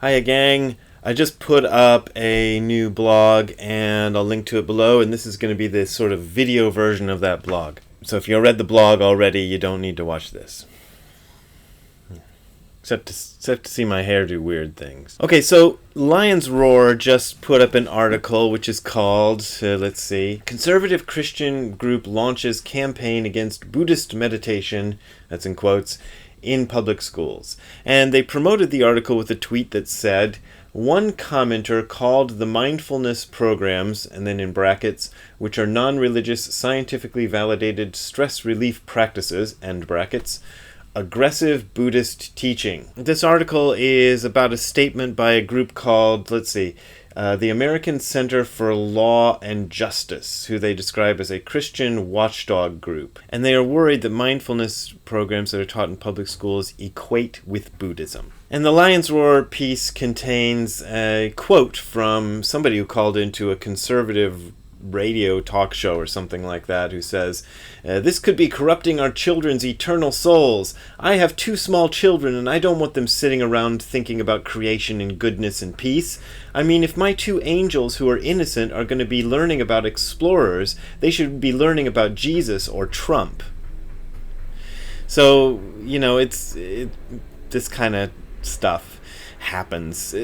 Hiya, gang. I just put up a new blog, and I'll link to it below, and this is going to be the sort of video version of that blog. So if you read the blog already, you don't need to watch this. Except to see my hair do weird things. Okay, so Lion's Roar just put up an article which is called, Conservative Christian Group Launches Campaign Against Buddhist Meditation, that's in quotes, in public schools. And they promoted the article with a tweet that said, one commenter called the mindfulness programs, and then in brackets, which are non-religious, scientifically validated stress relief practices, end brackets, aggressive Buddhist teaching. This article is about a statement by a group called, the American Center for Law and Justice, who they describe as a Christian watchdog group. And they are worried that mindfulness programs that are taught in public schools equate with Buddhism. And the Lion's Roar piece contains a quote from somebody who called into a conservative radio talk show or something like that, who says, this could be corrupting our children's eternal souls. I have 2 small children and I don't want them sitting around thinking about creation and goodness and peace. I mean, if my 2 angels who are innocent are going to be learning about explorers, they should be learning about Jesus or Trump. So, this kind of stuff happens.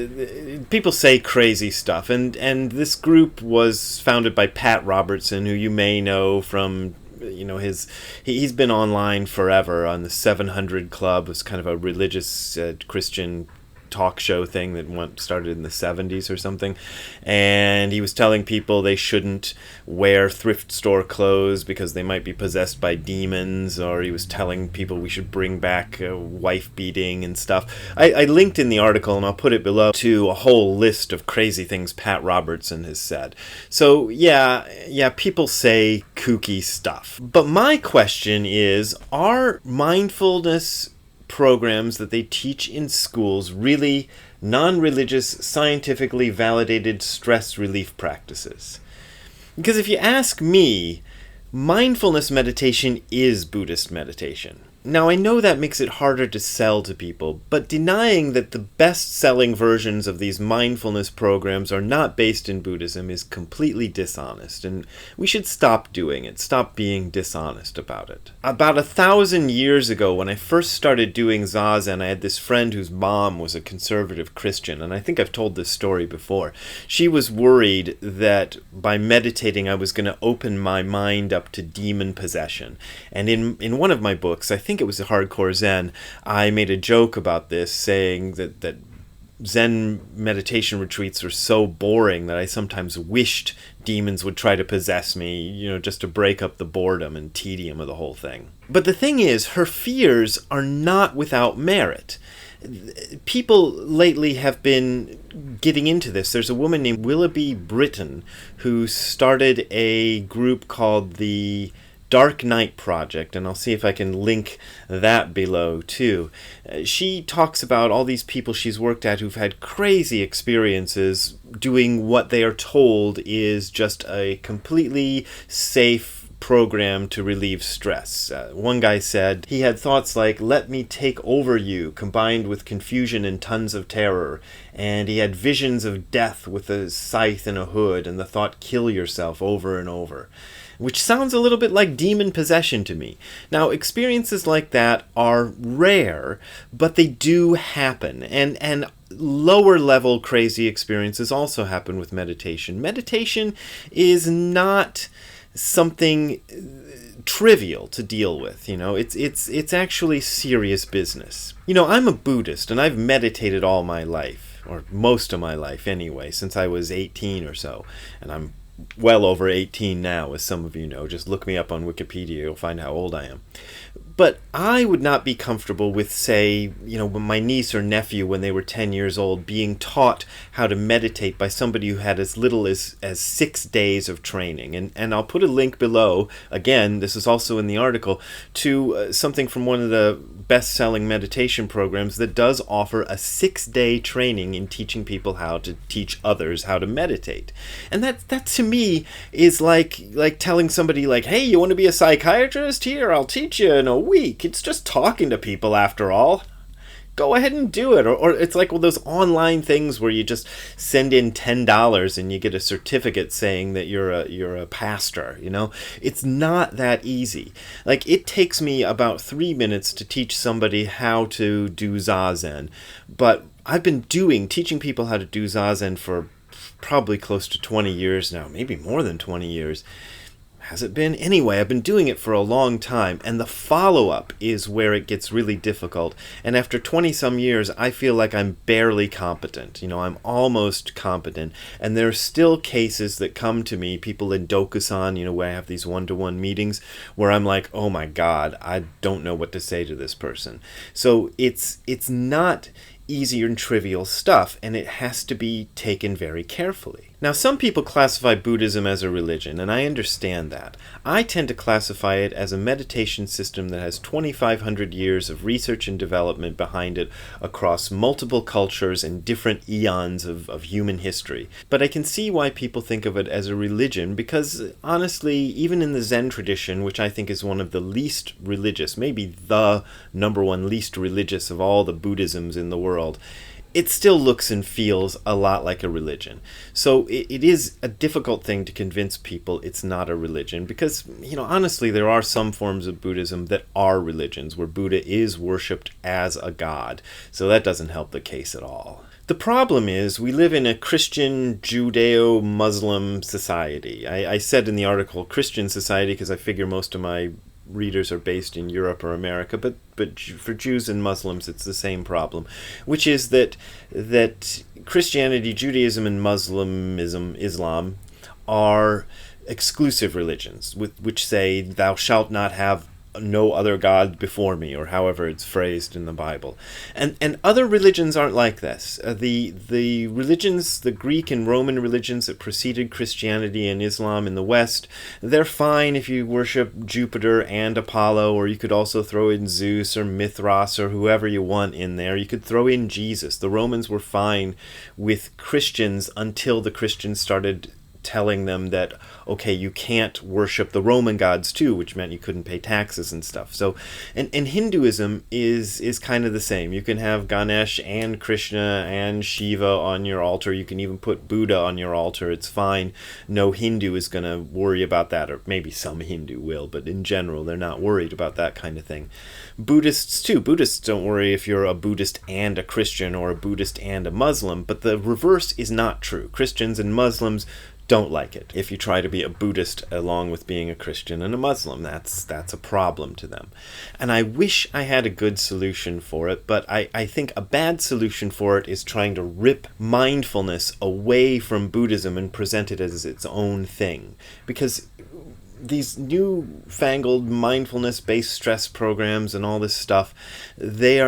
People say crazy stuff, and this group was founded by Pat Robertson, who you may know from he's been online forever on the 700 Club. It's kind of a religious Christian talk show thing that started in the 70s or something, and he was telling people they shouldn't wear thrift store clothes because they might be possessed by demons, or he was telling people we should bring back wife beating and stuff. I linked in the article, and I'll put it below, to a whole list of crazy things Pat Robertson has said. So yeah, people say kooky stuff. But my question is, are mindfulness programs that they teach in schools really non-religious, scientifically validated stress relief practices? Because if you ask me, mindfulness meditation is Buddhist meditation. Now, I know that makes it harder to sell to people, but denying that the best-selling versions of these mindfulness programs are not based in Buddhism is completely dishonest, and we should stop doing it, stop being dishonest about it. About 1,000 years ago, when I first started doing Zazen, I had this friend whose mom was a conservative Christian, and I think I've told this story before. She was worried that by meditating I was going to open my mind up to demon possession, and in one of my books, I think it was a Hardcore Zen, I made a joke about this, saying that Zen meditation retreats are so boring that I sometimes wished demons would try to possess me, just to break up the boredom and tedium of the whole thing. But the thing is, her fears are not without merit. People lately have been getting into this. There's a woman named Willoughby Britton who started a group called the Dark Night Project, and I'll see if I can link that below too. She talks about all these people she's worked at who've had crazy experiences doing what they are told is just a completely safe program to relieve stress. One guy said he had thoughts like, let me take over you, combined with confusion and tons of terror, and he had visions of death with a scythe and a hood, and the thought, kill yourself, over and over. Which sounds a little bit like demon possession to me. Now, experiences like that are rare, but they do happen. And lower level crazy experiences also happen with meditation. Meditation is not something trivial to deal with, it's actually serious business. I'm a Buddhist, and I've meditated all my life, or most of my life anyway, since I was 18 or so, and I'm well over 18 now, as some of you know. Just look me up on Wikipedia, you'll find how old I am. But I would not be comfortable with, say, my niece or nephew when they were 10 years old being taught how to meditate by somebody who had as little as 6 days of training. And I'll put a link below, again, this is also in the article, to something from one of the best-selling meditation programs that does offer a 6-day training in teaching people how to teach others how to meditate. And that to me is like telling somebody, hey, you want to be a psychiatrist? Here, I'll teach you in a week. It's just talking to people after all. go ahead and do it. Or it's like those online things where you just send in $10 and you get a certificate saying that you're a pastor, It's not that easy. Like, it takes me about 3 minutes to teach somebody how to do Zazen, but I've been teaching people how to do Zazen for probably close to 20 years now, maybe more than 20 years. Has it been? Anyway, I've been doing it for a long time, and the follow-up is where it gets really difficult. And after 20-some years, I feel like I'm barely competent. I'm almost competent. And there are still cases that come to me, people in Dokusan, where I have these one-to-one meetings, where I'm like, oh my God, I don't know what to say to this person. So it's not easier and trivial stuff, and it has to be taken very carefully. Now, some people classify Buddhism as a religion, and I understand that. I tend to classify it as a meditation system that has 2,500 years of research and development behind it across multiple cultures and different eons of human history. But I can see why people think of it as a religion because, honestly, even in the Zen tradition, which I think is one of the least religious, maybe the number one least religious of all the Buddhisms in the world, it still looks and feels a lot like a religion. So it is a difficult thing to convince people it's not a religion because, honestly, there are some forms of Buddhism that are religions where Buddha is worshipped as a god. So that doesn't help the case at all. The problem is we live in a Christian, Judeo-Muslim society. I said in the article Christian society because I figure most of my readers are based in Europe or America, but for Jews and Muslims it's the same problem, which is that Christianity, Judaism, and Islam are exclusive religions, which say, thou shalt not have no other God before me, or however it's phrased in the Bible. And other religions aren't like this. The religions, the Greek and Roman religions that preceded Christianity and Islam in the West, they're fine if you worship Jupiter and Apollo, or you could also throw in Zeus or Mithras or whoever you want in there. You could throw in Jesus. The Romans were fine with Christians until the Christians started telling them that, okay, you can't worship the Roman gods too, which meant you couldn't pay taxes and stuff. So, and Hinduism is kind of the same. You can have Ganesh and Krishna and Shiva on your altar. You can even put Buddha on your altar. It's fine. No Hindu is going to worry about that, or maybe some Hindu will, but in general, they're not worried about that kind of thing. Buddhists too. Buddhists don't worry if you're a Buddhist and a Christian or a Buddhist and a Muslim, but the reverse is not true. Christians and Muslims don't like it. If you try to be a Buddhist along with being a Christian and a Muslim, that's a problem to them. And I wish I had a good solution for it, but I think a bad solution for it is trying to rip mindfulness away from Buddhism and present it as its own thing. Because these newfangled mindfulness-based stress programs and all this stuff, they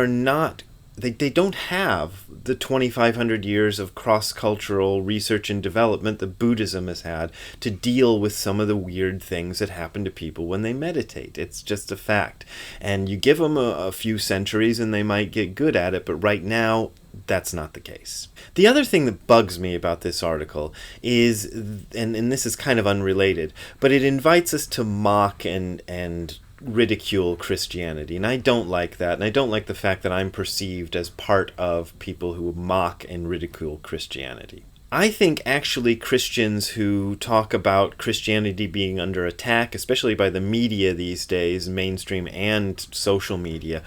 don't have the 2,500 years of cross-cultural research and development that Buddhism has had to deal with some of the weird things that happen to people when they meditate. It's just a fact. And you give them a few centuries and they might get good at it, but right now, that's not the case. The other thing that bugs me about this article is, and this is kind of unrelated, but it invites us to mock and ridicule Christianity, and I don't like that, and I don't like the fact that I'm perceived as part of people who mock and ridicule Christianity. I think actually Christians who talk about Christianity being under attack, especially by the media these days, mainstream and social media,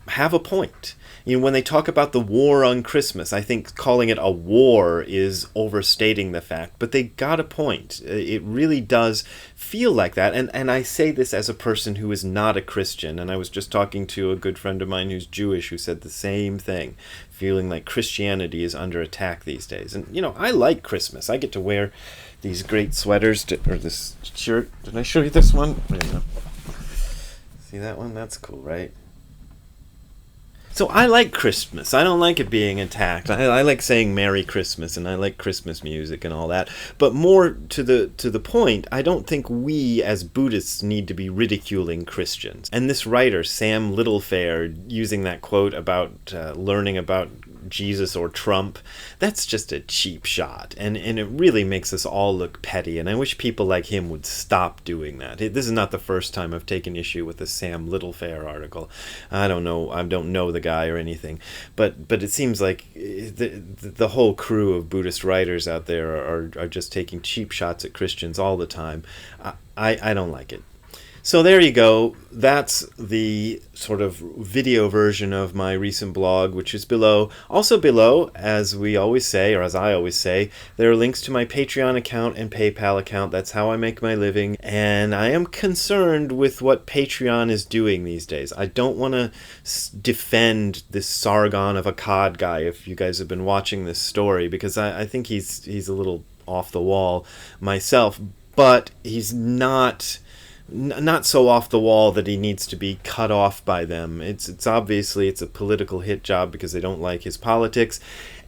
have a point. When they talk about the war on Christmas, I think calling it a war is overstating the fact, but they got a point. It really does feel like that, and I say this as a person who is not a Christian, and I was just talking to a good friend of mine who's Jewish who said the same thing, feeling like Christianity is under attack these days. And, I like Christmas. I get to wear these great sweaters, or this shirt. Did I show you this one? Wait a minute. See that one? That's cool, right? So I like Christmas. I don't like it being attacked. I like saying Merry Christmas, and I like Christmas music and all that. But more to the point, I don't think we as Buddhists need to be ridiculing Christians. And this writer, Sam Littlefair, using that quote about learning about Jesus or Trump, that's just a cheap shot. And it really makes us all look petty. And I wish people like him would stop doing that. This is not the first time I've taken issue with the Sam Littlefair article. I don't know the guy or anything. But it seems like the whole crew of Buddhist writers out there are just taking cheap shots at Christians all the time. I don't like it. So there you go. That's the sort of video version of my recent blog, which is below. Also below, as we always say, or as I always say, there are links to my Patreon account and PayPal account. That's how I make my living. And I am concerned with what Patreon is doing these days. I don't want to defend this Sargon of Akkad guy, if you guys have been watching this story, because I think he's a little off the wall myself. But he's not so off the wall that he needs to be cut off by them. It's obviously it's a political hit job because they don't like his politics,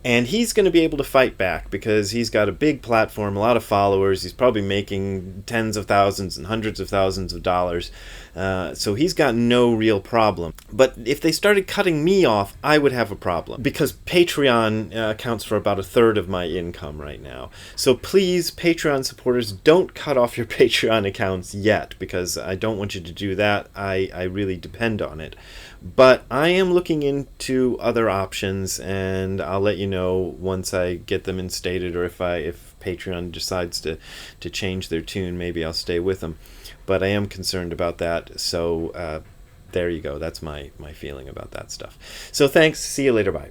and he's going to be able to fight back because he's got a big platform, a lot of followers. He's probably making tens of thousands and hundreds of thousands of dollars, so he's got no real problem. But if they started cutting me off, I would have a problem because Patreon accounts for about a third of my income right now. So please, Patreon supporters, don't cut off your Patreon accounts yet, because I don't want you to do that. I really depend on it. But I am looking into other options, and I'll let you know once I get them instated, or if Patreon decides to change their tune, maybe I'll stay with them. But I am concerned about that, so there you go. That's my feeling about that stuff. So thanks. See you later. Bye.